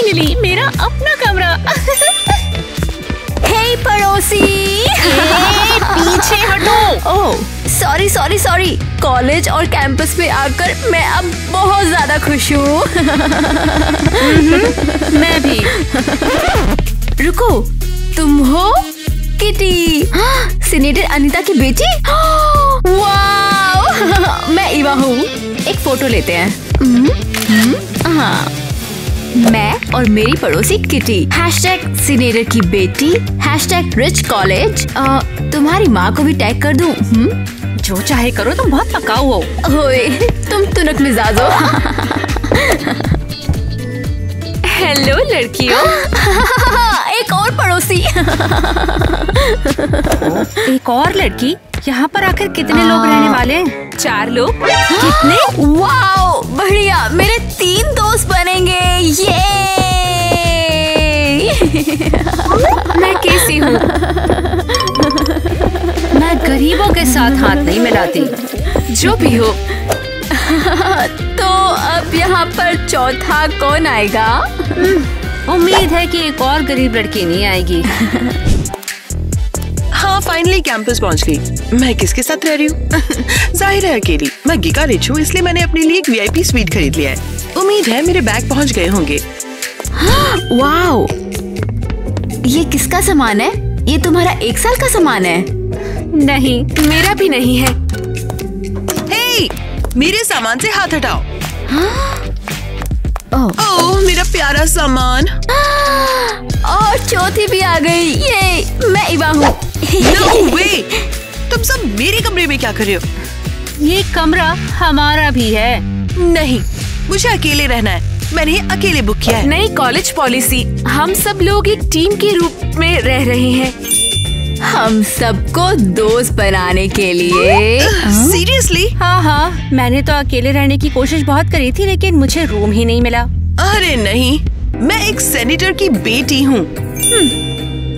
Finally मेरा अपना कमरा। हे पड़ोसी, पीछे हटो। Oh sorry sorry sorry. College और कैंपस पे आकर मैं अब बहुत ज्यादा खुश हूँ। मैं भी। रुको, तुम हो किटी, सीनेटर अनीता की बेटी? वाव, मैं इवा हूँ। एक फोटो लेते हैं। हाँ, मैं और मेरी पड़ोसी किटी। हैशटैग सीनेटर की बेटी, हैशटैग रिच कॉलेज। तुम्हारी माँ को भी टैग कर दूँ? जो चाहे करो, तुम बहुत पकाऊ हो। ओए, तुम तुनक मिजाज हो। हेलो लड़कियों। एक और पड़ोसी। एक और लड़की? यहाँ पर आकर कितने लोग रहने वाले हैं? 4 लोग। कितने? वाओ, बढ़िया, मेरे 3 दोस्त बनेंगे। ये मैं कैसी हूँ? मैं गरीबों के साथ हाथ नहीं मिलाती। जो भी हो। तो अब यहाँ पर चौथा कौन आएगा? उम्मीद है कि एक और गरीब लड़की नहीं आएगी। हाँ, फाइनली कैंपस पहुंच गई। मैं किसके साथ रह रही हूँ? जाहिर है अकेली। मैं गिगा रिच हूँ, इसलिए मैंने अपने लिए एक VIP स्वीट खरीद लिया है। उम्मीद है मेरे बैग पहुंच गए होंगे। वाओ, ये किसका सामान है? ये तुम्हारा 1 साल का सामान है? नहीं, मेरा भी नहीं है। हे, मेरे सामान से हाथ हटाओ। ओह, मेरा प्यारा सामान। और चौथी भी आ गई। ये मैं इवा हूँ। No way! तुम सब मेरे कमरे में क्या कर रहे हो? ये कमरा हमारा भी है। नहीं, मुझे अकेले रहना है। मैंने अकेले बुक किया है। नई कॉलेज पॉलिसी, हम सब लोग एक टीम के रूप में रह रहे हैं। हम सबको दोस्त बनाने के लिए। सीरियसली? हाँ, मैंने तो अकेले रहने की कोशिश बहुत करी थी, लेकिन मुझे रूम ही नहीं मिला। अरे नहीं, मैं एक सेनेटर की बेटी हूँ।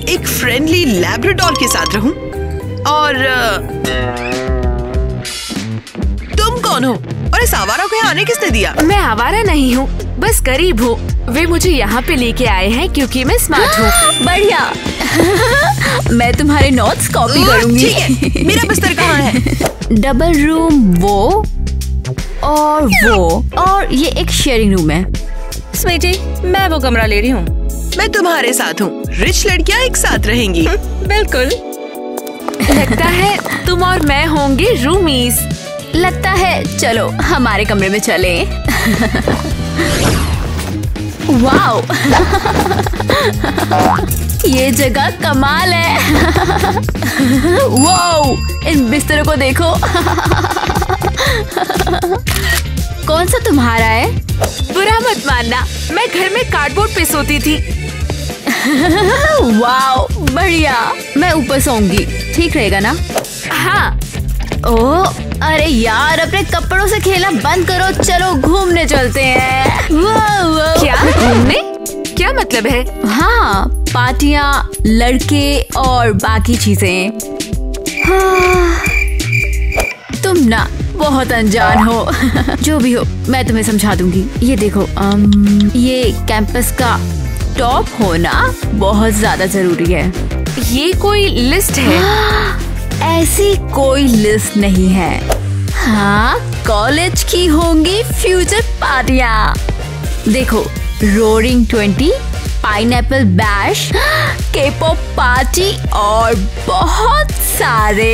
एक फ्रेंडली लैब्राडोर के साथ रहूं? और तुम कौन हो? और इस आवारा को यहाँ आने किसने दिया? मैं आवारा नहीं हूँ, बस गरीब हूँ। वे मुझे यहाँ पे लेके आए हैं क्योंकि मैं स्मार्ट हूँ। बढ़िया। मैं तुम्हारे नोट्स कॉपी करूँगी। ठीक है, मेरा बिस्तर कहाँ है? डबल रूम वो और ये एक शेयरिंग रूम है। स्वीटी, मैं वो कमरा ले रही हूँ। मैं तुम्हारे साथ हूँ। रिच लड़कियाँ एक साथ रहेंगी। बिल्कुल। लगता है तुम और मैं होंगे रूमीज। लगता है, चलो हमारे कमरे में चले। वाओ, ये जगह कमाल है। वाओ, इन बिस्तरों को देखो। कौन सा तुम्हारा है? बुरा मत मानना, मैं घर में कार्डबोर्ड पे सोती थी। वाओ, बढ़िया। मैं ऊपर सोऊंगी, ठीक रहेगा ना? हाँ। ओह, अरे यार, अपने कपड़ों से खेलना बंद करो। चलो घूमने चलते हैं। वाह, क्या घूमने? क्या मतलब है? हाँ, पार्टियाँ, लड़के और बाकी चीजें। हाँ, तुम ना बहुत अनजान हो। जो भी हो, मैं तुम्हें समझा दूंगी। ये देखो, ये कैंपस का टॉप होना बहुत ज्यादा जरूरी है। ये कोई लिस्ट है? ऐसी कोई लिस्ट नहीं है। हाँ, कॉलेज की होंगी फ्यूचर पार्टियाँ। देखो, roaring 20, pineapple bash, K-pop party और बहुत सारे।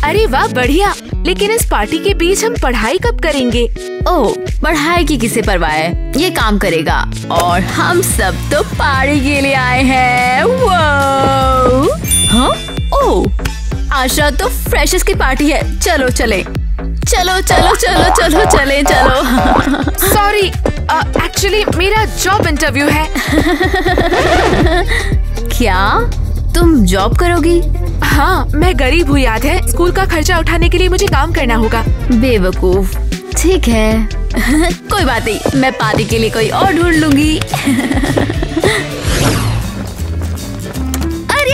अरे वाह, बढ़िया। लेकिन इस पार्टी के बीच हम पढ़ाई कब करेंगे? ओह, पढ़ाई की किसे परवाह है? ये काम करेगा। और हम सब तो पार्टी के लिए आए हैं। वाओ, हाँ? ओह, आशा तो फ्रेशर्स की पार्टी है। चलो चले। चलो चलो चलो चलो चले चलो। सॉरी, एक्चुअली मेरा जॉब इंटरव्यू है। क्या तुम जॉब करोगी? हाँ, मैं गरीब हूँ, याद है। स्कूल का खर्चा उठाने के लिए मुझे काम करना होगा। बेवकूफ। ठीक है। कोई बात नहीं, मैं पार्टी के लिए कोई और ढूंढ लूंगी। अरे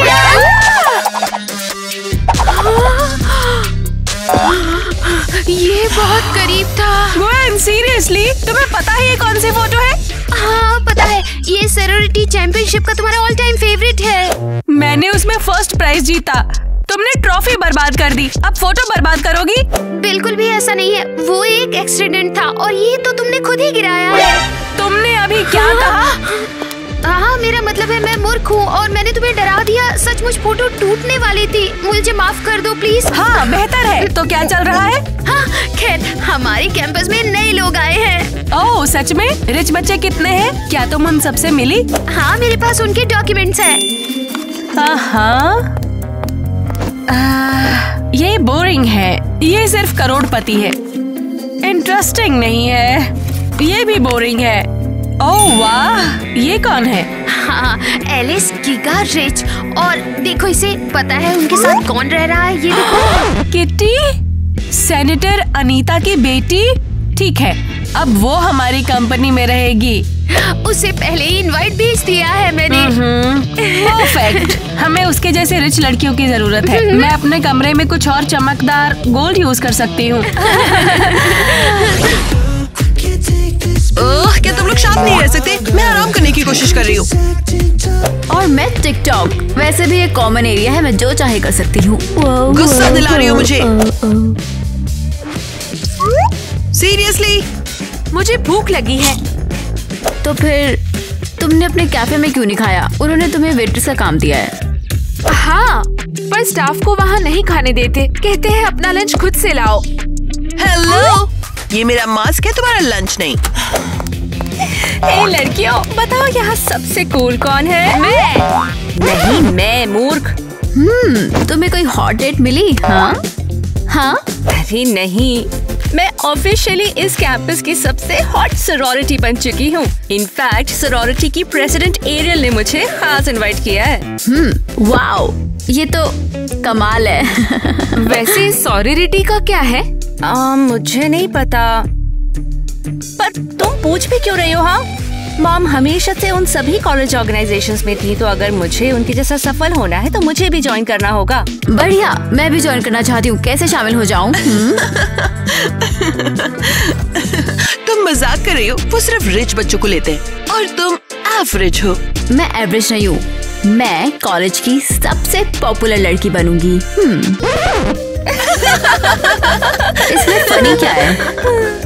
ये बहुत करीब था। Gone, seriously? तुम्हें पता है ये कौन सी फोटो है? हाँ, पता है। सॉरोरिटी चैंपियनशिप का तुम्हारा ऑल टाइम फेवरेट है। मैंने उसमें फर्स्ट प्राइज जीता, तुमने ट्रॉफी बर्बाद कर दी, अब फोटो बर्बाद करोगी? बिल्कुल भी ऐसा नहीं है, वो एक एक्सीडेंट था और ये तो तुमने खुद ही गिराया है। तुमने अभी क्या कहा? हाँ, मेरा मतलब है मैं मूर्ख हूँ और मैंने तुम्हें डरा दिया। सचमुच फोटो टूटने वाली थी, मुझे माफ कर दो प्लीज। हाँ बेहतर है। तो क्या चल रहा है? हाँ, खैर हमारे कैंपस में नए लोग आए हैं। ओह सच में? रिच बच्चे कितने हैं? क्या तुम उन सबसे मिली? हाँ, मेरे पास उनके डॉक्यूमेंट्स हैं। ये बोरिंग है, ये सिर्फ करोड़पति है। इंटरेस्टिंग नहीं है, ये भी बोरिंग है। ओह वाह, ये कौन है? हाँ, एलिस गिगा रिच। और देखो इसे पता है उनके साथ कौन रह रहा है, ये देखो। किटी, सेनेटर अनीता की बेटी। ठीक है, अब वो हमारी कंपनी में रहेगी। उसे पहले ही इनवाइट भेज दिया है मैंने। परफेक्ट। हमें उसके जैसे रिच लड़कियों की जरूरत है। मैं अपने कमरे में कुछ और चमकदार गोल्ड यूज कर सकती हूँ। क्या तुम लोग शांत नहीं रह सकते? मैं आराम करने की कोशिश कर रही हूँ। और मैं टिकटॉक, वैसे भी एक कॉमन एरिया है, मैं जो चाहे कर सकती हूँ। गुस्सा दिला रही हो मुझे। सीरियसली? मुझे भूख लगी है। तो फिर तुमने अपने कैफे में क्यों नहीं खाया? उन्होंने तुम्हें वेट्रेस का काम दिया है। हाँ, पर स्टाफ को वहाँ नहीं खाने देते, कहते हैं अपना लंच खुद से लाओ। हेलो, ये मेरा मास्क है, तुम्हारा लंच नहीं। हे लड़कियों, बताओ यहाँ सबसे कूल कौन है? नहीं, मैं मूर्ख। तुम्हें कोई हॉट डेट मिली? हाँ? अरे नहीं, मैं ऑफिशियली इस कैंपस की सबसे हॉट सरोरिटी बन चुकी हूँ। इनफैक्ट सरोरिटी की प्रेसिडेंट एरियल ने मुझे खास इनवाइट किया है। वाओ, ये तो कमाल है। वैसे सॉरोरिटी का क्या है? मुझे नहीं पता, पर तुम पूछ भी क्यों रही हो? हाँ, मॉम हमेशा से उन सभी कॉलेज ऑर्गेनाइजेशंस में थी, तो अगर मुझे उनके जैसा सफल होना है तो मुझे भी ज्वाइन करना होगा। बढ़िया, मैं भी ज्वाइन करना चाहती हूँ। कैसे शामिल हो जाऊँ? तुम मजाक कर रही हो? वो सिर्फ रिच बच्चों को लेते हैं और तुम एवरेज हो। मैं एवरेज नहीं हूँ, मैं कॉलेज की सबसे पॉपुलर लड़की बनूंगी। इसमें फनी क्या है?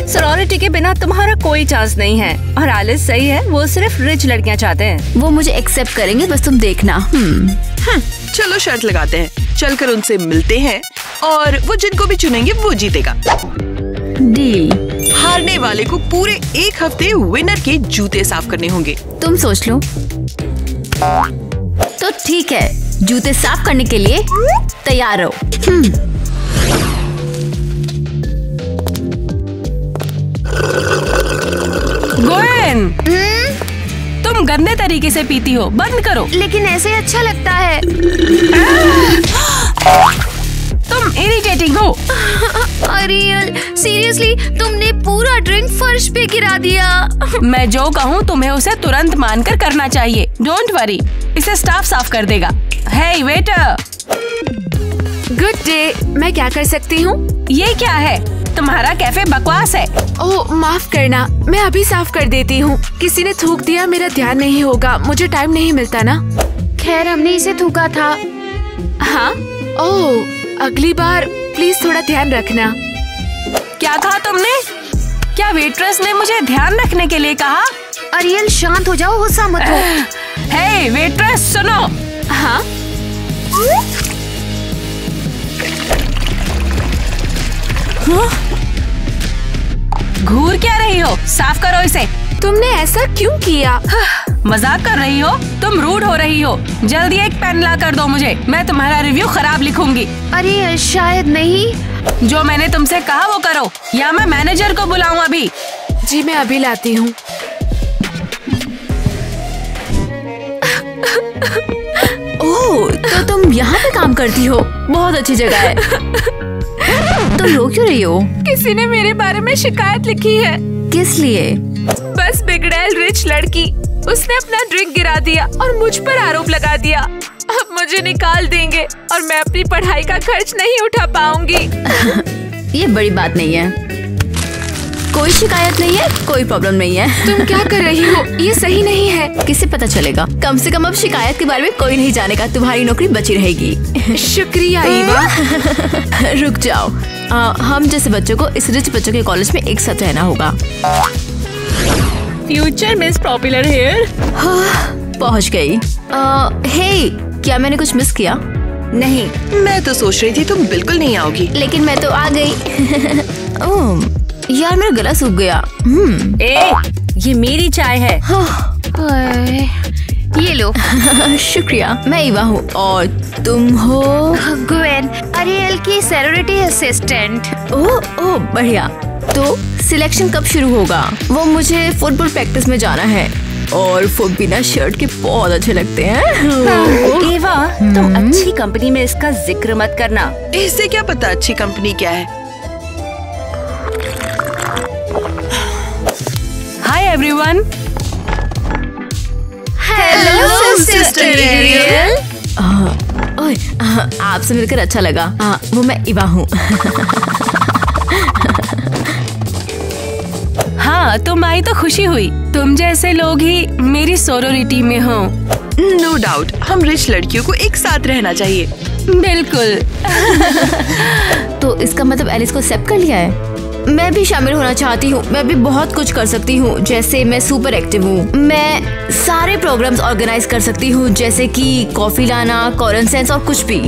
सरोरिटी के बिना तुम्हारा कोई चांस नहीं है। और एलिस सही है, वो सिर्फ रिच लड़कियां चाहते हैं। वो मुझे एक्सेप्ट करेंगे, बस तुम देखना। चलो शर्त लगाते हैं, चलकर उनसे मिलते हैं और वो जिनको भी चुनेंगे वो जीतेगा। डील। हारने वाले को पूरे एक हफ्ते विनर के जूते साफ करने होंगे। तुम सोच लो। तो ठीक है, जूते साफ करने के लिए तैयार रहो। गोएन, तुम गंदे तरीके से पीती हो, बंद करो। लेकिन ऐसे अच्छा लगता है। तुम इरिटेटिंग हो। अरियल, सीरियसली तुमने पूरा ड्रिंक फर्श पे गिरा दिया। मैं जो कहूँ तुम्हें उसे तुरंत मानकर करना चाहिए। डोंट वरी, इसे स्टाफ साफ कर देगा। हे वेटर। गुड डे, मैं क्या कर सकती हूँ? ये क्या है? तुम्हारा कैफे बकवास है। ओह माफ करना, मैं अभी साफ कर देती हूँ। किसी ने थूक दिया, मेरा ध्यान नहीं होगा, मुझे टाइम नहीं मिलता ना। खैर हमने इसे थूका था। हाँ? ओह, अगली बार प्लीज थोड़ा ध्यान रखना। क्या कहा तुमने? क्या वेट्रेस ने मुझे ध्यान रखने के लिए कहा? अरियल शांत हो जाओ, गुस्सा मत हो। हे वेट्रेस सुनो। हाँ? घूर क्या रही हो? साफ करो इसे। तुमने ऐसा क्यों किया? मजाक कर रही हो? तुम रूड हो रही हो। जल्दी एक पेन ला कर दो मुझे, मैं तुम्हारा रिव्यू खराब लिखूंगी। अरे शायद नहीं। जो मैंने तुमसे कहा वो करो, या मैं मैनेजर को बुलाऊं अभी। जी मैं अभी लाती हूँ। ओह, तो तुम यहाँ पे काम करती हो? बहुत अच्छी जगह है। तो रो क्यों रही हो? किसी ने मेरे बारे में शिकायत लिखी है। किस लिए? बस बिगड़ैल रिच लड़की, उसने अपना ड्रिंक गिरा दिया और मुझ पर आरोप लगा दिया। अब मुझे निकाल देंगे और मैं अपनी पढ़ाई का खर्च नहीं उठा पाऊंगी। ये बड़ी बात नहीं है। कोई शिकायत नहीं है, कोई प्रॉब्लम नहीं है। तुम क्या कर रही हो? ये सही नहीं है। किसे पता चलेगा? कम से कम अब शिकायत के बारे में कोई नहीं जानेगा। तुम्हारी नौकरी बची रहेगी। शुक्रिया ईवा। रुक जाओ, हम जैसे बच्चों को इस रिच बच्चों के कॉलेज में एक साथ रहना होगा। Future miss popular here. पहुंच गई। हे, क्या मैंने कुछ मिस किया? नहीं, मैं तो सोच रही थी तुम बिल्कुल नहीं आओगी। लेकिन मैं तो आ गई। ओह, यार मेरा गला सूख गया। ये मेरी चाय है। ये लो। शुक्रिया। मैं ईवा हूँ और तुम हो? ग्वेन, अरियल की सैरोरिटी असिस्टेंट। ओह बढ़िया। तो सिलेक्शन कब शुरू होगा? वो मुझे फुटबॉल प्रैक्टिस में जाना है और वो बिना शर्ट के बहुत अच्छे लगते हैं। ईवा, तुम अच्छी कंपनी में इसका जिक्र मत करना। इससे क्या पता अच्छी कंपनी क्या है। Hi everyone. Hello sister Ariel. आपसे मिलकर अच्छा लगा। वो मैं ईवा हूँ। हाँ, तुम आई तो खुशी हुई। तुम जैसे लोग ही मेरी सोरोरिटी में हो। नो डाउट, हम रिच लड़कियों को एक साथ रहना चाहिए। बिल्कुल। तो इसका मतलब एलिस को एक्सेप्ट कर लिया है? मैं भी शामिल होना चाहती हूँ। मैं भी बहुत कुछ कर सकती हूँ। जैसे मैं सुपर एक्टिव हूँ। मैं सारे प्रोग्राम्स ऑर्गेनाइज कर सकती हूँ, जैसे कि कॉफी लाना, कॉरन सेंस और कुछ भी।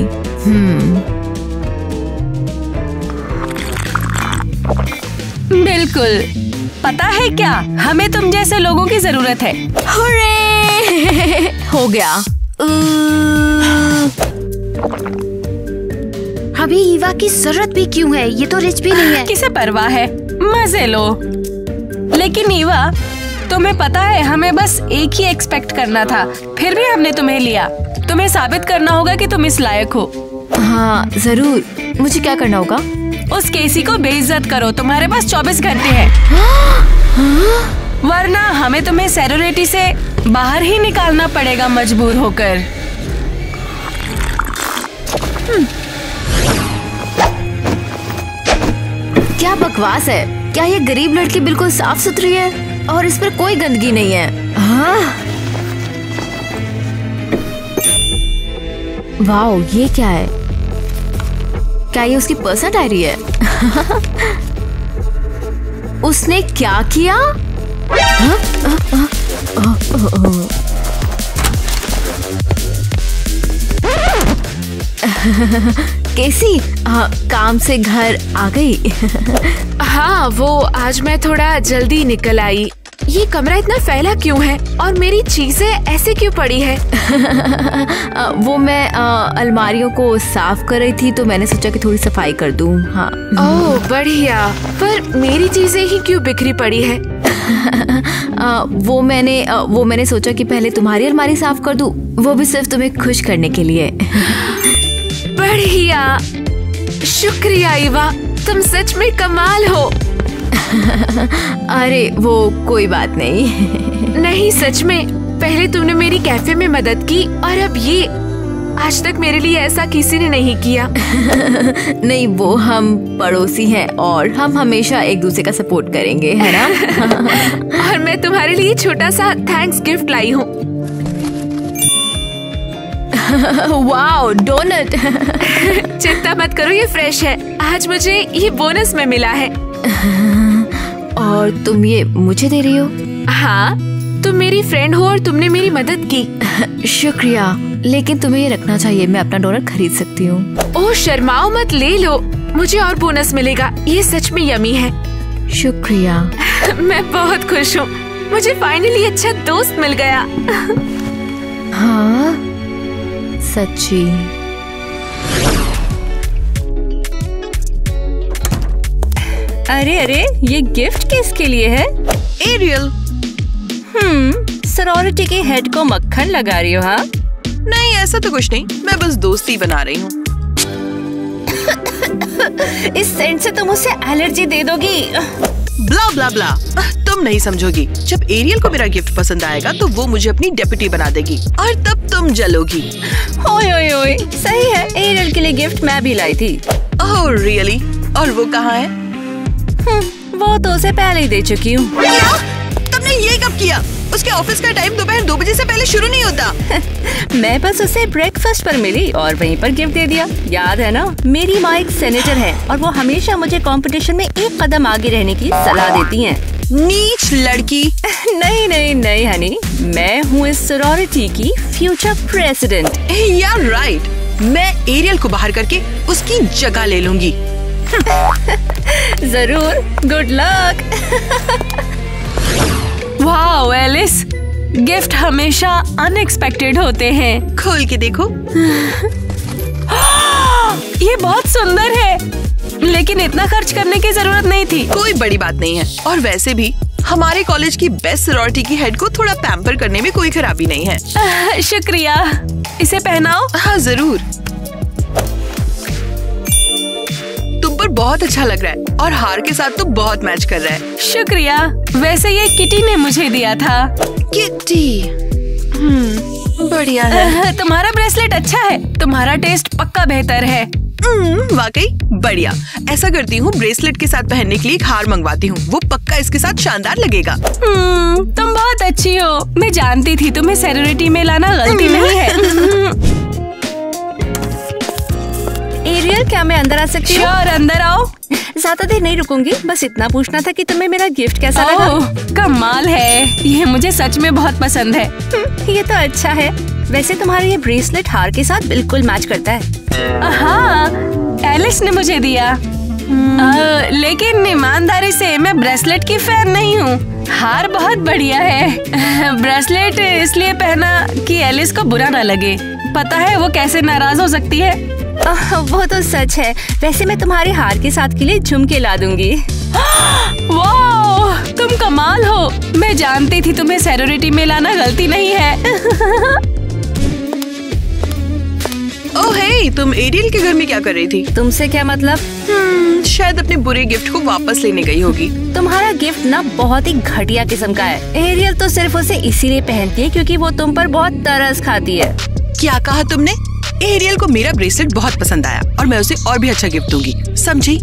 बिल्कुल। पता है क्या, हमें तुम जैसे लोगों की जरूरत है। हुर्रे! हो गया। अभी ईवा की जरूरत भी क्यों है? ये तो रिच भी नहीं है। किसे परवाह है, मजे लो। लेकिन ईवा, तुम्हें पता है हमें बस एक ही एक्सपेक्ट करना था, फिर भी हमने तुम्हें लिया। तुम्हें साबित करना होगा कि तुम इस लायक हो। हाँ जरूर। मुझे क्या करना होगा? उस केसी को बेइज्जत करो। तुम्हारे पास 24 घंटे हैं। वरना हमें तुम्हें सैरोरिटी से बाहर ही निकालना पड़ेगा मजबूर होकर। क्या बकवास है? क्या ये गरीब लड़की बिल्कुल साफ सुथरी है और इस पर कोई गंदगी नहीं है? हाँ? वाओ, ये क्या है? क्या ये उसकी पर्सनल डायरी है? उसने क्या किया? कैसी? काम से घर आ गई? हाँ, वो आज मैं थोड़ा जल्दी निकल आई। ये कमरा इतना फैला क्यों है और मेरी चीजें ऐसे क्यों पड़ी है? वो मैं अलमारियों को साफ कर रही थी तो मैंने सोचा कि थोड़ी सफाई कर दूं। हाँ। ओह बढ़िया। पर मेरी चीजें ही क्यों बिखरी पड़ी है? वो मैंने सोचा कि पहले तुम्हारी अलमारी साफ कर दूं, वो भी सिर्फ तुम्हें खुश करने के लिए। बढ़िया, शुक्रिया ईवा, तुम सच में कमाल हो। अरे वो कोई बात नहीं। नहीं सच में, पहले तुमने मेरी कैफे में मदद की और अब ये। आज तक मेरे लिए ऐसा किसी ने नहीं किया। नहीं, वो हम पड़ोसी हैं और हम हमेशा एक दूसरे का सपोर्ट करेंगे, है ना? और मैं तुम्हारे लिए छोटा सा थैंक्स गिफ्ट लाई हूँ। Wow, doughnut. चिंता मत करो, ये फ्रेश है। आज मुझे ये बोनस में मिला है। और तुम ये मुझे दे रही हो? हाँ, तुम मेरी फ्रेंड हो और तुमने मेरी मदद की। शुक्रिया, लेकिन तुम्हें ये रखना चाहिए। मैं अपना डोनट खरीद सकती हूँ। ओह शर्माओ मत, ले लो, मुझे और बोनस मिलेगा। ये सच में यमी है। शुक्रिया। मैं बहुत खुश हूँ, मुझे फाइनली अच्छा दोस्त मिल गया। हाँ सच्ची। अरे अरे, ये गिफ्ट किसके लिए है? एरियल। सरोरिटी के हेड को मक्खन लगा रही हो? हाँ नहीं, ऐसा तो कुछ नहीं, मैं बस दोस्ती बना रही हूँ। इस सेंट से तुम उसे एलर्जी दे दोगी। ब्ला ब्ला ब्ला, तुम नहीं समझोगी। जब एरियल को मेरा गिफ्ट पसंद आएगा तो वो मुझे अपनी डेप्यूटी बना देगी और तब तुम जलोगी। ओए ओए ओए, सही है, एरियल के लिए गिफ्ट मैं भी लाई थी। Oh really? और वो कहाँ है? वो तो उसे पहले ही दे चुकी हूँ। क्या? तुमने ये कब किया? उसके ऑफिस का टाइम दोपहर 2 बजे से पहले शुरू नहीं होता। मैं बस उसे ब्रेकफास्ट पर मिली और वहीं पर गिफ्ट दे दिया। याद है ना, मेरी माँ एक सेनेटर है और वो हमेशा मुझे कंपटीशन में एक कदम आगे रहने की सलाह देती हैं। नीच लड़की। नहीं नहीं नहीं हनी, मैं हूँ इस सॉरोरिटी की फ्यूचर प्रेसिडेंट। यार राइट, मैं एरियल को बाहर करके उसकी जगह ले लूंगी। जरूर, good luck. Wow Alice, gift हमेशा अनएक्सपेक्टेड होते हैं। खोल के देखो। ये बहुत सुंदर है, लेकिन इतना खर्च करने की जरूरत नहीं थी। कोई बड़ी बात नहीं है, और वैसे भी हमारे कॉलेज की बेस्ट सॉरोरिटी की हेड को थोड़ा पैम्पर करने में कोई खराबी नहीं है। शुक्रिया, इसे पहनाओ। हाँ जरूर, तुम पर बहुत अच्छा लग रहा है और हार के साथ तो बहुत मैच कर रहा है। शुक्रिया, वैसे ये किटी ने मुझे दिया था। किटी, बढ़िया है। तुम्हारा ब्रेसलेट अच्छा है, तुम्हारा टेस्ट पक्का बेहतर है। वाकई बढ़िया। ऐसा करती हूँ, ब्रेसलेट के साथ पहनने के लिए एक हार मंगवाती हूँ, वो पक्का इसके साथ शानदार लगेगा। तुम बहुत अच्छी हो, मैं जानती थी तुम्हें सॉरोरिटी में लाना गलती नहीं है। एरियल, क्या मैं अंदर आ सकती हूँ? श्योर, अंदर आओ। ज्यादा देर नहीं रुकूंगी, बस इतना पूछना था कि तुम्हें मेरा गिफ्ट कैसा लगा? कमाल है, ये मुझे सच में बहुत पसंद है। ये तो अच्छा है। वैसे तुम्हारा ये ब्रेसलेट हार के साथ बिल्कुल मैच करता है। हाँ, एलिस ने मुझे दिया। लेकिन ईमानदारी से मैं ब्रेसलेट की फैन नहीं हूँ। हार बहुत बढ़िया है। ब्रेसलेट इसलिए पहना कि एलिस को बुरा ना लगे। पता है वो कैसे नाराज हो सकती है। वो तो सच है। वैसे मैं तुम्हारे हार के साथ के लिए झुमके ला दूंगी। वाह, तुम कमाल हो। मैं जानती थी तुम्हें सॉरोरिटी में लाना गलती नहीं है। ओह हे, तुम एरियल के घर में क्या कर रही थी? तुमसे क्या मतलब? शायद अपने बुरे गिफ्ट को वापस लेने गई होगी। तुम्हारा गिफ्ट ना बहुत ही घटिया किस्म का है। एरियल तो सिर्फ उसे इसीलिए पहनती है क्योंकि वो तुम पर बहुत तरस खाती है। क्या कहा तुमने? एरियल को मेरा ब्रेसलेट बहुत पसंद आया और मैं उसे और भी अच्छा गिफ्ट दूंगी, समझी?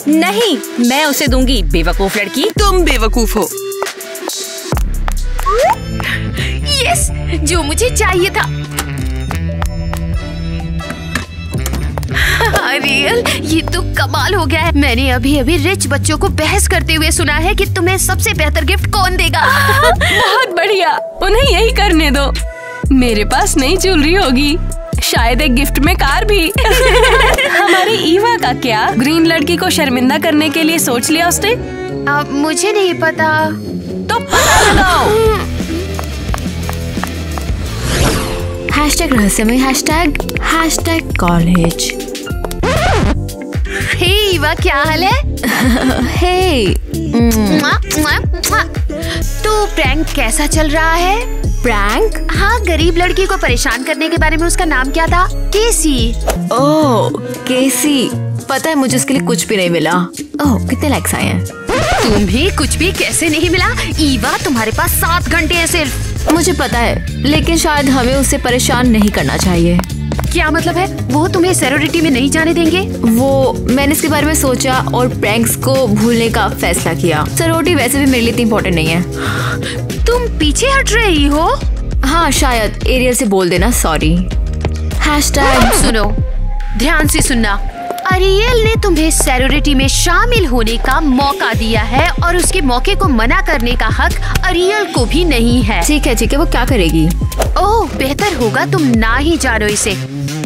नहीं, मैं उसे दूंगी, बेवकूफ लड़की। तुम बेवकूफ हो। यस, जो मुझे चाहिए था। रियल, ये तो कमाल हो गया है। मैंने अभी अभी रिच बच्चों को बहस करते हुए सुना है कि तुम्हें सबसे बेहतर गिफ्ट कौन देगा। बहुत बढ़िया, उन्हें यही करने दो। मेरे पास नई ज्वेलरी होगी, शायद एक गिफ्ट में कार भी। हमारी ईवा का क्या? ग्रीन लड़की को शर्मिंदा करने के लिए सोच लिया उसने? मुझे नहीं पता। तो पता लगाओ। हैशटैग रहस्यमय, हैशटैग कॉलेज। हे ईवा, क्या हाल है? हे, तो प्रैंक कैसा चल रहा है? प्रैंक? हाँ, गरीब लड़की को परेशान करने के बारे में। उसका नाम क्या था? केसी। ओह, केसी। पता है मुझे उसके लिए कुछ भी नहीं मिला। ओह, कितने लाइक्स आए हैं? तुम्हें कुछ भी कैसे नहीं मिला? ईवा, तुम्हारे पास 7 घंटे हैं सिर्फ। मुझे पता है, लेकिन शायद हमें उसे परेशान नहीं करना चाहिए। क्या मतलब है? वो तुम्हें सॉरोरिटी में नहीं जाने देंगे? मैंने इसके बारे में सोचा और प्रैंक्स को भूलने का फैसला किया। सॉरोरिटी वैसे भी मेरे लिए इतनी इम्पोर्टेंट नहीं है। तुम पीछे हट रही हो? हाँ, शायद एरियल से बोल देना सॉरी। हैशटैग सुनो, ध्यान से सुनना। अरियल ने तुम्हें सॉरोरिटी में शामिल होने का मौका दिया है और उसके मौके को मना करने का हक अरियल को भी नहीं है। ठीक है, वो क्या करेगी? ओह, बेहतर होगा तुम ना ही जानो इसे।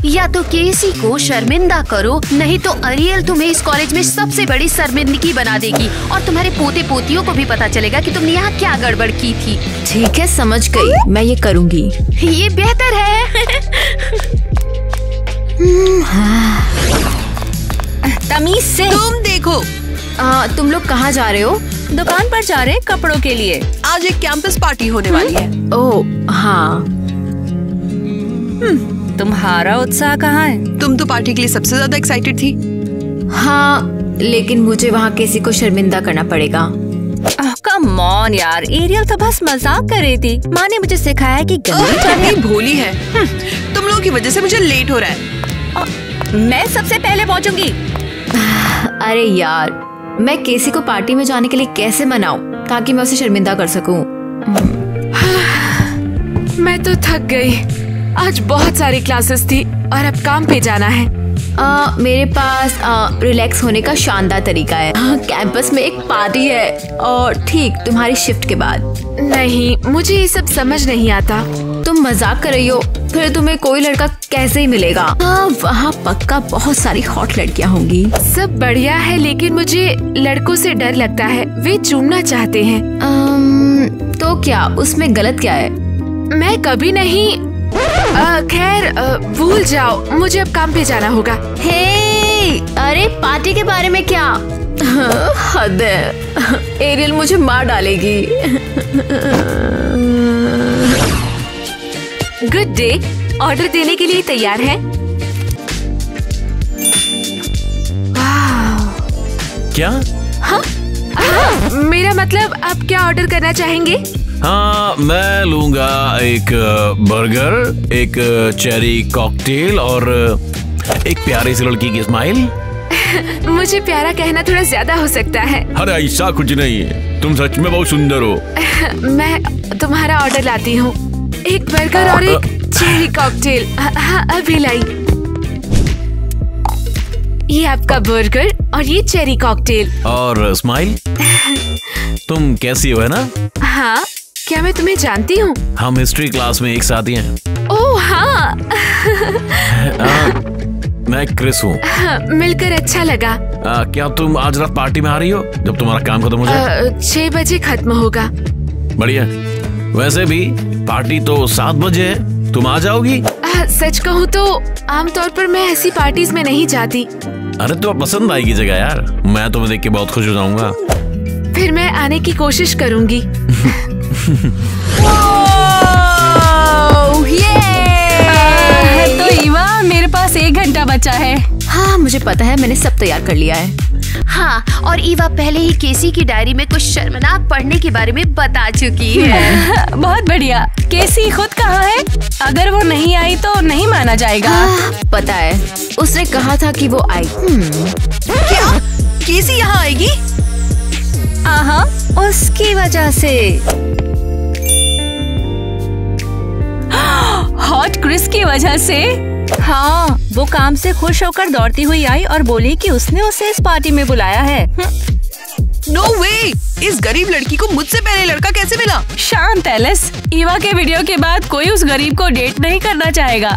या तो केसी को शर्मिंदा करो, नहीं तो अरियल तुम्हें इस कॉलेज में सबसे बड़ी शर्मिंदगी बना देगी और तुम्हारे पोते पोतियों को भी पता चलेगा कि तुमने यहाँ क्या गड़बड़ की थी। ठीक है, समझ गई, मैं ये करूँगी। ये बेहतर है। तमीज से। तुम देखो। तुम लोग कहाँ जा रहे हो? दुकान पर जा रहे हैं कपड़ों के लिए। आज एक कैंपस पार्टी होने वाली है। ओह हाँ। तुम्हारा उत्साह कहाँ है? तुम तो पार्टी के लिए सबसे ज्यादा एक्साइटेड थी। हाँ, लेकिन मुझे वहाँ किसी को शर्मिंदा करना पड़ेगा। कम ऑन यार, एरियल तो बस मजाक कर रही थी। माँ ने मुझे सिखाया कि गंदी भोली है। तुम लोगों की वजह से मुझे लेट हो रहा है। मैं सबसे पहले पहुँचूंगी। अरे यार, मैं केसी को पार्टी में जाने के लिए कैसे मनाऊं ताकि मैं उसे शर्मिंदा कर सकूं। मैं तो थक गई। आज बहुत सारी क्लासेस थी और अब काम पे जाना है। मेरे पास रिलैक्स होने का शानदार तरीका है। कैंपस में एक पार्टी है और ठीक तुम्हारी शिफ्ट के बाद। नहीं, मुझे ये सब समझ नहीं आता। तुम मजाक कर रही हो? फिर तुम्हें कोई लड़का कैसे ही मिलेगा? वहाँ पक्का बहुत सारी हॉट लड़कियाँ होंगी। सब बढ़िया है, लेकिन मुझे लड़कों से डर लगता है। वे चूमना चाहते हैं। तो क्या उसमें गलत क्या है? मैं कभी नहीं। खैर, भूल जाओ, मुझे अब काम पे जाना होगा। हे, अरे पार्टी के बारे में क्या? हद है, एरियल मुझे मार डालेगी। गुड डे, ऑर्डर देने के लिए तैयार है? क्या? हाँ, मेरा मतलब आप क्या ऑर्डर करना चाहेंगे? हाँ, मैं लूंगा एक बर्गर, एक चेरी कॉकटेल और एक प्यारी सी लड़की की स्माइल। मुझे प्यारा कहना थोड़ा ज्यादा हो सकता है। अरे ऐसा कुछ नहीं है, तुम सच में बहुत सुंदर हो। मैं तुम्हारा ऑर्डर लाती हूँ। एक बर्गर और एक चेरी कॉकटेल। हाँ, अभी लाई। ये आपका बर्गर और ये चेरी कॉकटेल। और स्माइल? तुम कैसी हो, है ना? हाँ, क्या मैं तुम्हें जानती हूँ? हम हिस्ट्री क्लास में एक साथ ही हैं। ओह हाँ। मैं क्रिस हूँ। मिलकर अच्छा लगा। क्या तुम आज रात पार्टी में आ रही हो जब तुम्हारा काम खत्म हो जाए? 6 बजे खत्म होगा। बढ़िया। वैसे भी पार्टी तो 7 बजे है, तुम आ जाओगी? सच कहूँ तो आमतौर पर मैं ऐसी पार्टीज में नहीं जाती। अरे तुम्हें पसंद आएगी जगह यार, मैं तुम्हें देख के बहुत खुश हो जाऊंगा। फिर मैं आने की कोशिश करूंगी। तो ईवा, मेरे पास 1 घंटा बचा है। हाँ, मुझे पता है, मैंने सब तैयार कर लिया है। हाँ, और ईवा पहले ही केसी की डायरी में कुछ शर्मनाक पढ़ने के बारे में बता चुकी है। बहुत बढ़िया। केसी खुद कहाँ है? अगर वो नहीं आई तो नहीं माना जाएगा। पता है, उसने कहा था कि वो आई। क्या केसी यहाँ आएगी? हाँ, उसकी वजह से। हॉट क्रिस की वजह से? हाँ, वो काम से खुश होकर दौड़ती हुई आई और बोली कि उसने उसे इस पार्टी में बुलाया है। नो वे! इस गरीब लड़की को मुझसे पहले लड़का कैसे मिला? शांत एलिस, ईवा के वीडियो के बाद कोई उस गरीब को डेट नहीं करना चाहेगा।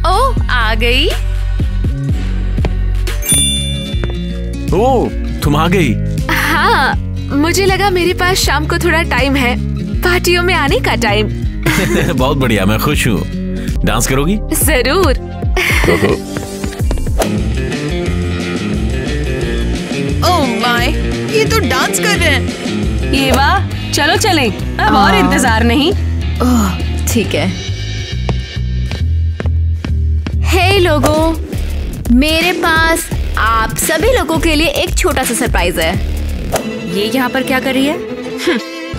ओह, आ गई। ओह, तुम आ गई? हाँ, मुझे लगा मेरे पास शाम को थोड़ा टाइम है, पार्टियों में आने का टाइम। बहुत बढ़िया, मैं खुश हूँ। डांस करोगी? जरूर। ओह माय, ये तो डांस कर रहे हैं। ये वाह, चलो चलें, अब और इंतजार नहीं। ओह, ठीक है। हे लोगों, मेरे पास आप सभी लोगों के लिए एक छोटा सा सरप्राइज है। ये यहाँ पर क्या कर रही है?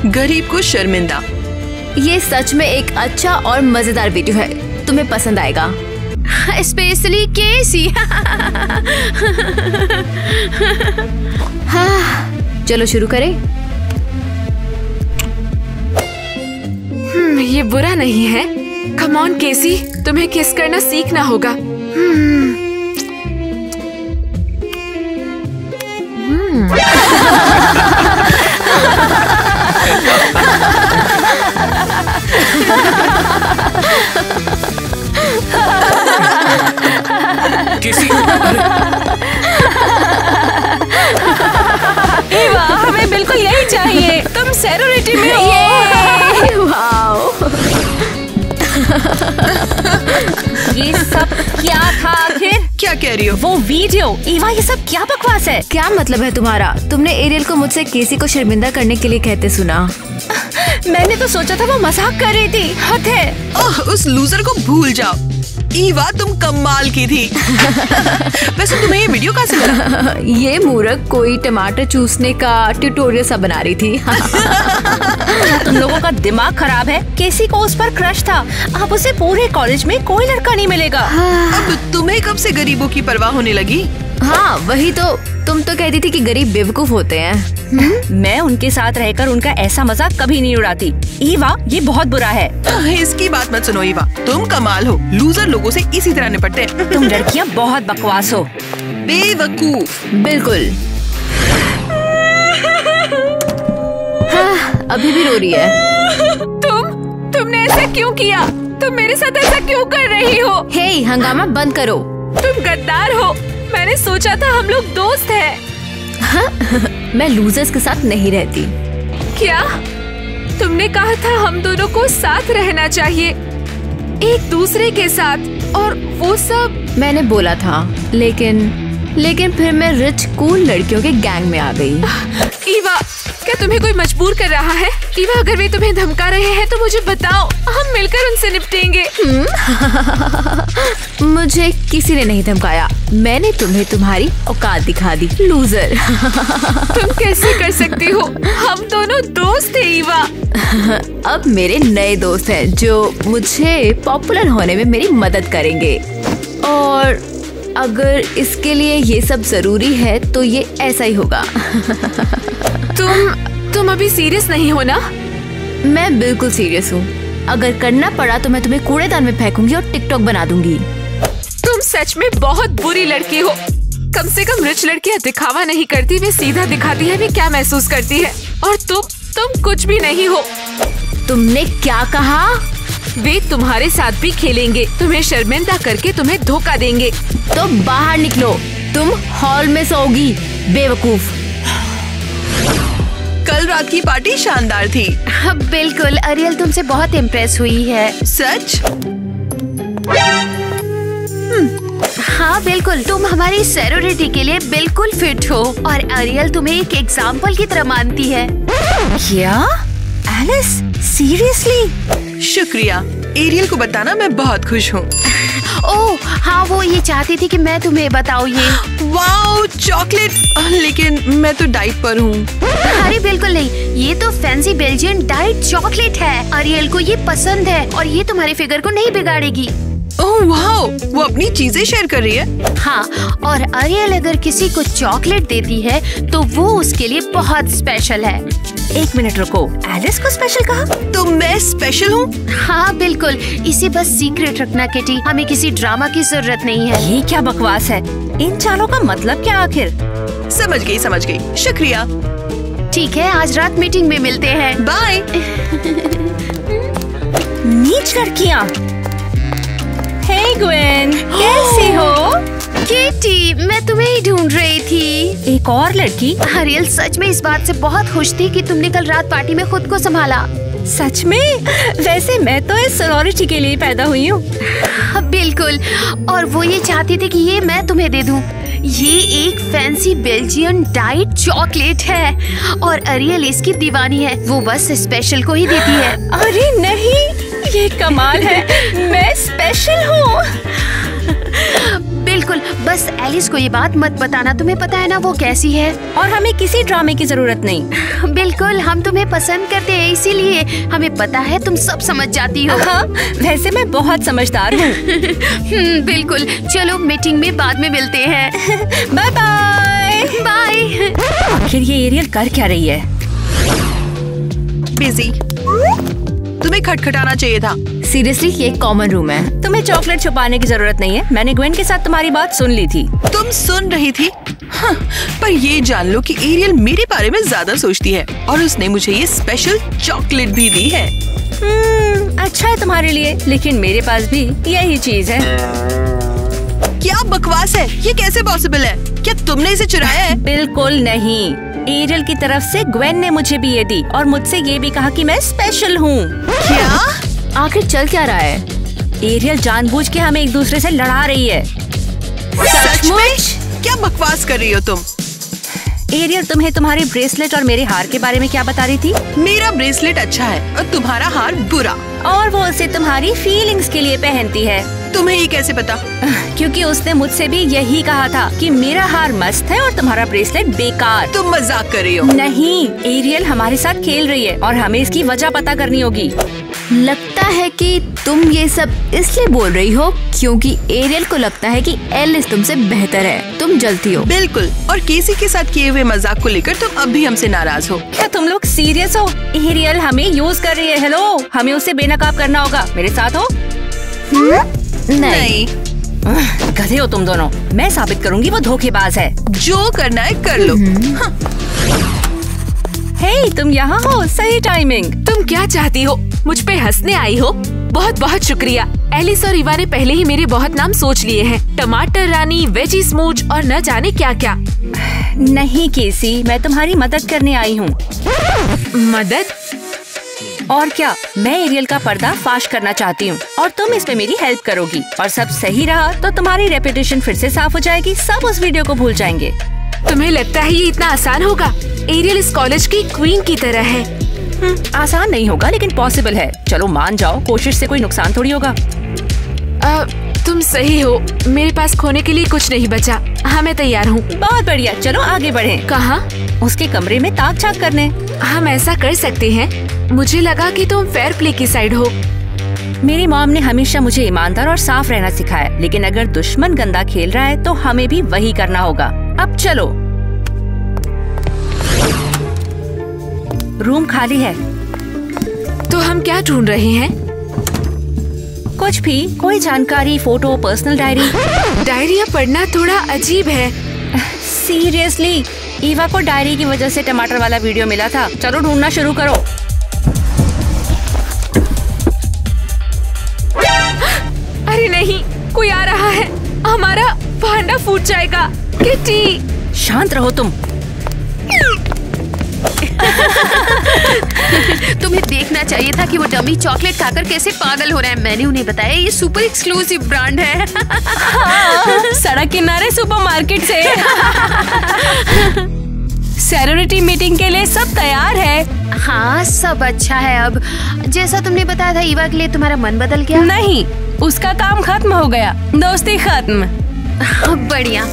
गरीब को शर्मिंदा। ये सच में एक अच्छा और मजेदार वीडियो है, तुम्हें पसंद आएगा। स्पेशली केसी। हाँ, चलो शुरू करें। ये बुरा नहीं है। कम ऑन केसी, तुम्हें किस करना सीखना होगा। किसी ईवा, हमें बिल्कुल यही चाहिए। तुम सेरोरिटी में हो। वाओ। ये सब क्या था आखिर? क्या कह रही हो? वो वीडियो। ईवा, ये सब क्या बकवास है? क्या मतलब है तुम्हारा? तुमने एरियल को मुझसे केसी को शर्मिंदा करने के लिए कहते सुना। मैंने तो सोचा था वो मजाक कर रही थी। हद है। ओह, उस लूजर को भूल जाओ। ईवा, तुम कमाल की थी। वैसे तुम्हें ये वीडियो कहाँ से मिला? ये मूर्ख कोई टमाटर चूसने का ट्यूटोरियल सा बना रही थी। तुम लोगों का दिमाग खराब है। केसी को उस पर क्रश था। अब उसे पूरे कॉलेज में कोई लड़का नहीं मिलेगा। अब तुम्हें कब से गरीबों की परवाह होने लगी? हाँ वही तो, तुम तो कहती थी कि गरीब बेवकूफ होते हैं। मैं उनके साथ रहकर उनका ऐसा मजाक कभी नहीं उड़ाती। ईवा, ये बहुत बुरा है। इसकी बात मत सुनो ईवा, तुम कमाल हो। लूजर लोगों से इसी तरह निपटते हैं। तुम लड़कियाँ बहुत बकवास हो। बेवकूफ। बिल्कुल। हाँ, अभी भी रो रही है। तुमने ऐसा क्यों किया? तुम मेरे साथ ऐसा क्यों कर रही हो? हे, हंगामा बंद करो। तुम गद्दार हो। मैंने सोचा था हम लोग दोस्त हैं। मैं लूजर्स के साथ नहीं रहती। क्या? तुमने कहा था हम दोनों को साथ रहना चाहिए, एक दूसरे के साथ, और वो सब। मैंने बोला था, लेकिन फिर मैं रिच कूल लड़कियों के गैंग में आ गई। ईवा, क्या तुम्हें कोई मजबूर कर रहा है? ईवा, अगर वे तुम्हें धमका रहे हैं तो मुझे बताओ, हम मिलकर उनसे निपटेंगे। मुझे किसी ने नहीं धमकाया, मैंने तुम्हें तुम्हारी औकात दिखा दी, लूजर। तुम कैसे कर सकती हो? हम दोनों दोस्त थे ईवा। अब मेरे नए दोस्त हैं जो मुझे पॉपुलर होने में मेरी मदद करेंगे, और अगर इसके लिए ये सब जरूरी है तो ये ऐसा ही होगा। तुम अभी सीरियस नहीं हो ना? मैं बिल्कुल सीरियस हूँ। अगर करना पड़ा तो मैं तुम्हें कूड़ेदान में फेंकूंगी और टिकटॉक बना दूंगी। तुम सच में बहुत बुरी लड़की हो। कम से कम रिच लड़कियाँ दिखावा नहीं करती, वे सीधा दिखाती है वे क्या महसूस करती है। और तुम कुछ भी नहीं हो। तुमने क्या कहा? वे तुम्हारे साथ भी खेलेंगे, तुम्हें शर्मिंदा करके तुम्हें धोखा देंगे। तो बाहर निकलो, तुम हॉल में सोओगी, बेवकूफ। कल रात की पार्टी शानदार थी। बिल्कुल, अरियल तुमसे बहुत इम्प्रेस हुई है। सच? हाँ बिल्कुल, तुम हमारी सैरोरिटी के लिए बिल्कुल फिट हो, और अरियल तुम्हें एक एग्जाम्पल की तरह मानती है। क्या? Alice, seriously? शुक्रिया। एरियल को बताना मैं बहुत खुश हूँ। ओह हाँ, वो ये चाहती थी कि मैं तुम्हें बताऊँ ये। Wow, chocolate. लेकिन मैं तो डाइट पर हूँ। अरे बिल्कुल नहीं, ये तो फैंसी बेल्जियन डाइट चॉकलेट है। अरियल को ये पसंद है और ये तुम्हारे फिगर को नहीं बिगाड़ेगी। ओह वाओ, वो अपनी चीजें शेयर कर रही है। हाँ, और अरियल अगर किसी को चॉकलेट देती है तो वो उसके लिए बहुत स्पेशल है। एक मिनट रुको, एलिस को स्पेशल कहा? तो मैं स्पेशल हूँ? हाँ बिल्कुल, इसे बस सीक्रेट रखना किटी, हमें किसी ड्रामा की जरूरत नहीं है। ये क्या बकवास है? इन चालों का मतलब क्या आखिर? समझ गई। शुक्रिया। ठीक है, आज रात मीटिंग में मिलते हैं। बाय। नीच लड़कियाँ। हे ग्वेन, कैसी हो? किटी, मैं तुम्हें ही ढूंढ रही थी। एक और लड़की? अरियल सच में इस बात से बहुत खुश थी कि तुमने कल रात पार्टी में खुद को संभाला। सच में? वैसे मैं तो इस सॉरिटी के लिए पैदा हुई हूँ। बिल्कुल, और वो ये चाहती थी कि ये मैं तुम्हें दे दूं। ये एक फैंसी बेल्जियन डाइट चॉकलेट है और अरियल इसकी दीवानी है, वो बस स्पेशल को ही देती है। अरे नहीं, ये कमाल है, मैं स्पेशल हूँ। बिल्कुल, बस एलिस को ये बात मत बताना, तुम्हें पता है ना वो कैसी है। और हमें किसी ड्रामे की जरूरत नहीं। बिल्कुल, हम तुम्हें पसंद करते हैं, इसीलिए हमें पता है तुम सब समझ जाती हो। हाँ, वैसे मैं बहुत समझदार हूँ। बिल्कुल, चलो मीटिंग में बाद में मिलते हैं। Bye bye. बाय। आखिर ये एरियल कर क्या रही है? बिजी। तुम्हें खटखटाना चाहिए था। सीरियसली, ये एक कॉमन रूम है। तुम्हें चॉकलेट छुपाने की जरूरत नहीं है, मैंने ग्वेन के साथ तुम्हारी बात सुन ली थी। तुम सुन रही थी? हाँ, पर ये जान लो कि एरियल मेरे बारे में ज्यादा सोचती है और उसने मुझे ये स्पेशल चॉकलेट भी दी है। अच्छा है तुम्हारे लिए, लेकिन मेरे पास भी यही चीज है। क्या बकवास है? ये कैसे पॉसिबल है? क्या तुमने इसे चुराया है? बिल्कुल नहीं, एरियल की तरफ से ग्वेन ने मुझे भी ये दी और मुझसे ये भी कहा कि मैं स्पेशल हूँ। क्या? आखिर चल क्या रहा है? एरियल जानबूझ के हमें एक दूसरे से लड़ा रही है। सचमुच? क्या बकवास कर रही हो तुम? एरियल तुम्हें तुम्हारे ब्रेसलेट और मेरे हार के बारे में क्या बता रही थी? मेरा ब्रेसलेट अच्छा है और तुम्हारा हार बुरा। और वो उसे तुम्हारी फीलिंग्स के लिए पहनती है। तुम्हें ये कैसे पता? क्योंकि उसने मुझसे भी यही कहा था कि मेरा हार मस्त है और तुम्हारा ब्रेसलेट बेकार। तुम मजाक कर रही हो। नहीं, एरियल हमारे साथ खेल रही है और हमें इसकी वजह पता करनी होगी। लगता है कि तुम ये सब इसलिए बोल रही हो क्योंकि एरियल को लगता है कि एलिस तुमसे बेहतर है। तुम जलती हो। बिल्कुल, और केसी के साथ किए हुए मजाक को लेकर तुम अब भी हमसे नाराज हो। क्या तुम लोग सीरियस हो? एरियल हमें यूज कर रही है। हेलो, हमें उसे बेनकाब करना होगा। मेरे साथ हो? नहीं। गधे हो तुम दोनों। मैं साबित करूंगी वो धोखेबाज है। जो करना है कर लो। हे, तुम यहाँ हो? सही टाइमिंग। तुम क्या चाहती हो? मुझ पे हंसने आई हो? बहुत बहुत शुक्रिया। एलिस और ईवा ने पहले ही मेरे बहुत नाम सोच लिए हैं। टमाटर रानी, वेजी स्मूच और न जाने क्या क्या। नहीं केसी, मैं तुम्हारी मदद करने आई हूँ। मदद? और क्या, मैं एरियल का पर्दा फाश करना चाहती हूँ और तुम इसमें मेरी हेल्प करोगी। और सब सही रहा तो तुम्हारी रेपुटेशन फिर से साफ हो जाएगी। सब उस वीडियो को भूल जाएंगे। तुम्हें लगता है ये इतना आसान होगा? एरियल इस कॉलेज की क्वीन की तरह है। आसान नहीं होगा लेकिन पॉसिबल है। चलो मान जाओ, कोशिश से कोई नुकसान थोड़ी होगा। तुम सही हो। मेरे पास खोने के लिए कुछ नहीं बचा। हाँ, मैं तैयार हूँ। बहुत बढ़िया, चलो आगे बढ़ें। कहाँ? उसके कमरे में ताक झाक करने। हम ऐसा कर सकते हैं। मुझे लगा कि तुम फेयर प्ले की साइड हो। मेरी मॉम ने हमेशा मुझे ईमानदार और साफ रहना सिखाया, लेकिन अगर दुश्मन गंदा खेल रहा है तो हमें भी वही करना होगा। अब चलो। रूम खाली है। तो हम क्या ढूंढ रहे हैं? कुछ भी, कोई जानकारी, फोटो, पर्सनल डायरी। डायरिया पढ़ना थोड़ा अजीब है। सीरियसली, ईवा को डायरी की वजह से टमाटर वाला वीडियो मिला था। चलो ढूंढना शुरू करो। अरे नहीं, कोई आ रहा है। हमारा भांडा फूट जाएगा। किटी, शांत रहो तुम। तुम्हें देखना चाहिए था कि वो डमी चॉकलेट खाकर कैसे पागल हो रहे हैं। मैंने उन्हें बताया ये सुपर एक्सक्लूसिव ब्रांड है। सड़क किनारे सुपरमार्केट से। सैरोरिटी मीटिंग के लिए सब तैयार है। हाँ, सब अच्छा है। अब जैसा तुमने बताया था, ईवा के लिए तुम्हारा मन बदल गया? नहीं, उसका काम खत्म हो गया। दोस्ती खत्म। बढ़िया,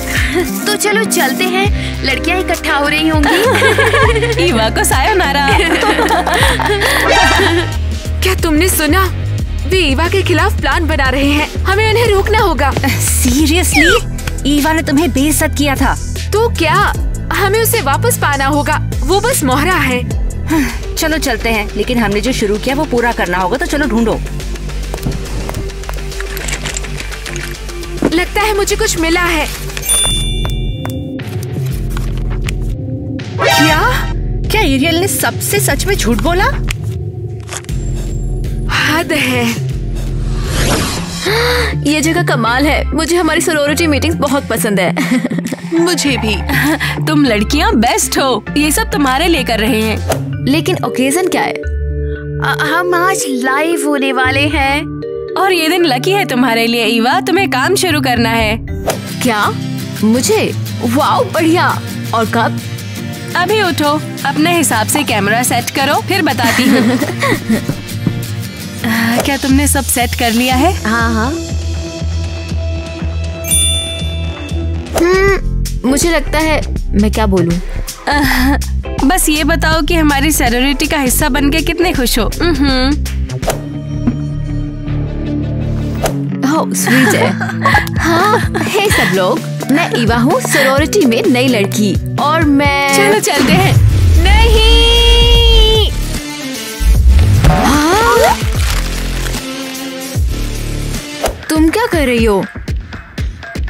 तो चलो चलते हैं। लड़कियां इकट्ठा हो रही होंगी। ईवा को सायोनारा। क्या तुमने सुना? वे ईवा के खिलाफ प्लान बना रहे हैं। हमें उन्हें रोकना होगा। सीरियसली? ईवा ने तुम्हें बेइज्जत किया था। तो क्या, हमें उसे वापस पाना होगा। वो बस मोहरा है। चलो चलते हैं, लेकिन हमने जो शुरू किया वो पूरा करना होगा। तो चलो ढूंढो। लगता है मुझे कुछ मिला है। क्या एरियल ने सबसे सच में झूठ बोला? हद है। ये जगह कमाल है। मुझे हमारी सोरोरिटी मीटिंग्स बहुत पसंद है। मुझे भी। तुम लड़कियां बेस्ट हो। ये सब तुम्हारे लिए कर रहे हैं। लेकिन ओकेजन क्या है? हम आज लाइव होने वाले हैं। और ये दिन लकी है तुम्हारे लिए ईवा। तुम्हें काम शुरू करना है। क्या? मुझे? वाओ, बढ़िया। और कब? अभी उठो, अपने हिसाब से कैमरा सेट करो, फिर बताती हूँ। क्या तुमने सब सेट कर लिया है? हाँ हाँ। मुझे लगता है, मैं क्या बोलूं? बस ये बताओ कि हमारी सैरोरिटी का हिस्सा बनके कितने खुश हो। स्वीट है। हाँ, हे सब लोग, मैं ईवा हूँ, सोरोरिटी में नई लड़की। और मैं चलो चलते हैं। नहीं। हाँ? तुम क्या कर रही हो?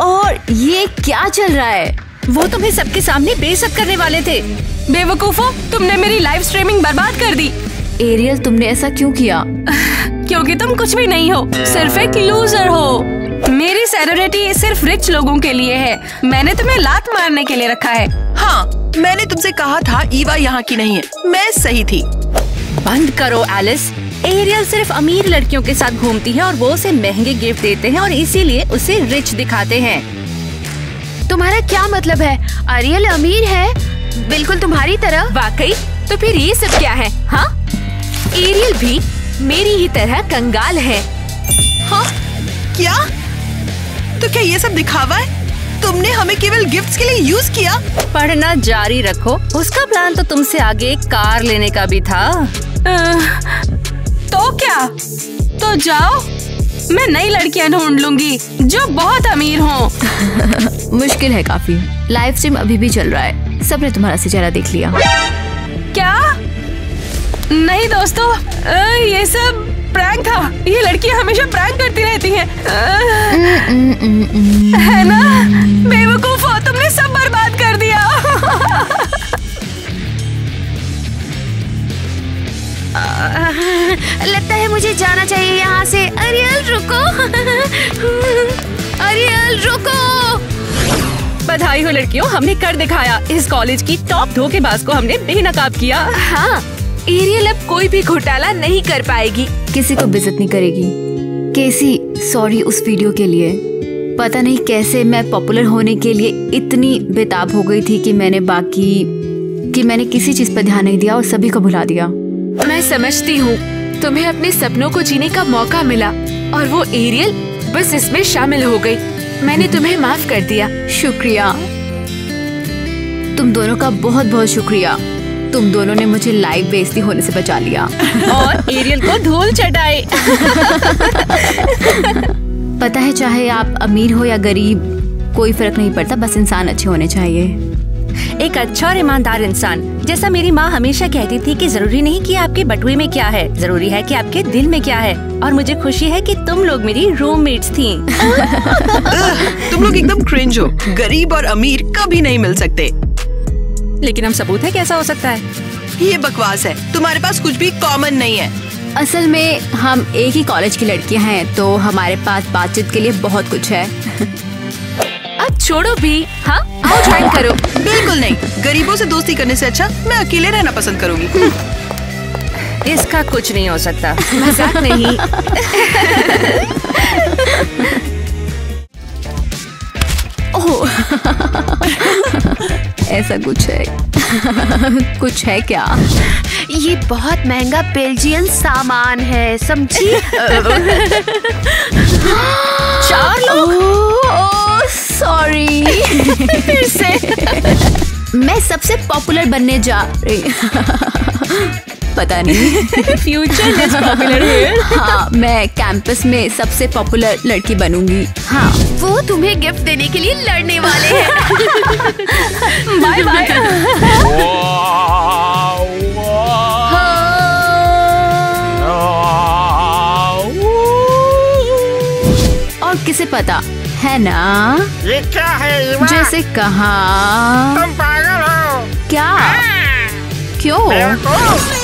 और ये क्या चल रहा है? वो तुम्हें सबके सामने बेइज्जत करने वाले थे। बेवकूफो, तुमने मेरी लाइव स्ट्रीमिंग बर्बाद कर दी। एरियल, तुमने ऐसा क्यों किया? क्योंकि तुम कुछ भी नहीं हो, सिर्फ एक लूजर हो। मेरी सैरोरिटी सिर्फ रिच लोगों के लिए है। मैंने तुम्हें लात मारने के लिए रखा है। हाँ, मैंने तुमसे कहा था ईवा यहाँ की नहीं है। मैं सही थी। बंद करो एलिस। एरियल सिर्फ अमीर लड़कियों के साथ घूमती है और वो उसे महंगे गिफ्ट देते हैं और इसीलिए उसे रिच दिखाते हैं। तुम्हारा क्या मतलब है? अरियल अमीर है, बिल्कुल तुम्हारी तरह। वाकई? तो फिर ये सब क्या है? हाँ, एरियल भी मेरी ही तरह कंगाल है। हाँ? क्या? तो क्या ये सब दिखावा है? तुमने हमें केवल गिफ्ट्स के लिए यूज किया? पढ़ना जारी रखो। उसका प्लान तो तुमसे आगे एक कार लेने का भी था। तो क्या? तो जाओ, मैं नई लड़कियां ढूंढ लूंगी जो बहुत अमीर हों। मुश्किल है काफी। लाइव स्ट्रीम अभी भी चल रहा है, सबने तुम्हारा चेहरा देख लिया। क्या? नहीं दोस्तों, ये सब प्रैंक था। ये लड़कियां हमेशा प्रैंक करती रहती हैं। है ना? बेवकूफ हो, तुमने सब बर्बाद कर दिया। लगता है मुझे जाना चाहिए यहाँ से। अरियल रुको। अरियल रुको। बधाई हो लड़कियों, हमने कर दिखाया। इस कॉलेज की टॉप धोखेबाज को हमने बेनकाब किया। हाँ, एरियल अब कोई भी घोटाला नहीं कर पाएगी, किसी को बेइज्जत नहीं करेगी। केसी, सॉरी उस वीडियो के लिए। पता नहीं कैसे मैं पॉपुलर होने के लिए इतनी बेताब हो गई थी कि मैंने किसी चीज पर ध्यान नहीं दिया और सभी को भुला दिया। मैं समझती हूँ, तुम्हें अपने सपनों को जीने का मौका मिला और वो एरियल बस इसमें शामिल हो गई। मैंने तुम्हें माफ कर दिया। शुक्रिया, तुम दोनों का बहुत बहुत शुक्रिया। तुम दोनों ने मुझे लाइव बेइज्जती होने से बचा लिया और एरियल को धूल चटाई। पता है, चाहे आप अमीर हो या गरीब, कोई फर्क नहीं पड़ता, बस इंसान अच्छे होने चाहिए। एक अच्छा और ईमानदार इंसान। जैसा मेरी माँ हमेशा कहती थी कि जरूरी नहीं कि आपके बटुए में क्या है, जरूरी है कि आपके दिल में क्या है। और मुझे खुशी है कि तुम लोग मेरी रूममेट्स थी। तुम लोग एकदम क्रिंज हो। गरीब और अमीर कभी नहीं मिल सकते। लेकिन हम सबूत है कैसा हो सकता है? ये बकवास है। तुम्हारे पास कुछ भी कॉमन नहीं है। असल में हम एक ही कॉलेज की लड़कियां हैं, तो हमारे पास बातचीत के लिए बहुत कुछ है। अब छोड़ो भी, हाँ आओ ज्वाइन करो। बिल्कुल नहीं, गरीबों से दोस्ती करने से अच्छा मैं अकेले रहना पसंद करूंगी। इसका कुछ नहीं हो सकता। मजाक नहीं। ओह, ऐसा कुछ है। कुछ है क्या? ये बहुत महंगा बेल्जियन सामान है, समझी? 4 लोग। सॉरी। फिर से मैं सबसे पॉपुलर बनने जा रही। पता नहीं। Future is popular here. हाँ, मैं कैंपस में सबसे पॉपुलर लड़की बनूंगी। हाँ, वो तुम्हें गिफ्ट देने के लिए लड़ने वाले हैं। Bye bye. और किसे पता है ना? ये क्या है इवा? जैसे कहा। तुम पागल हो। क्या? क्यों? मेरे को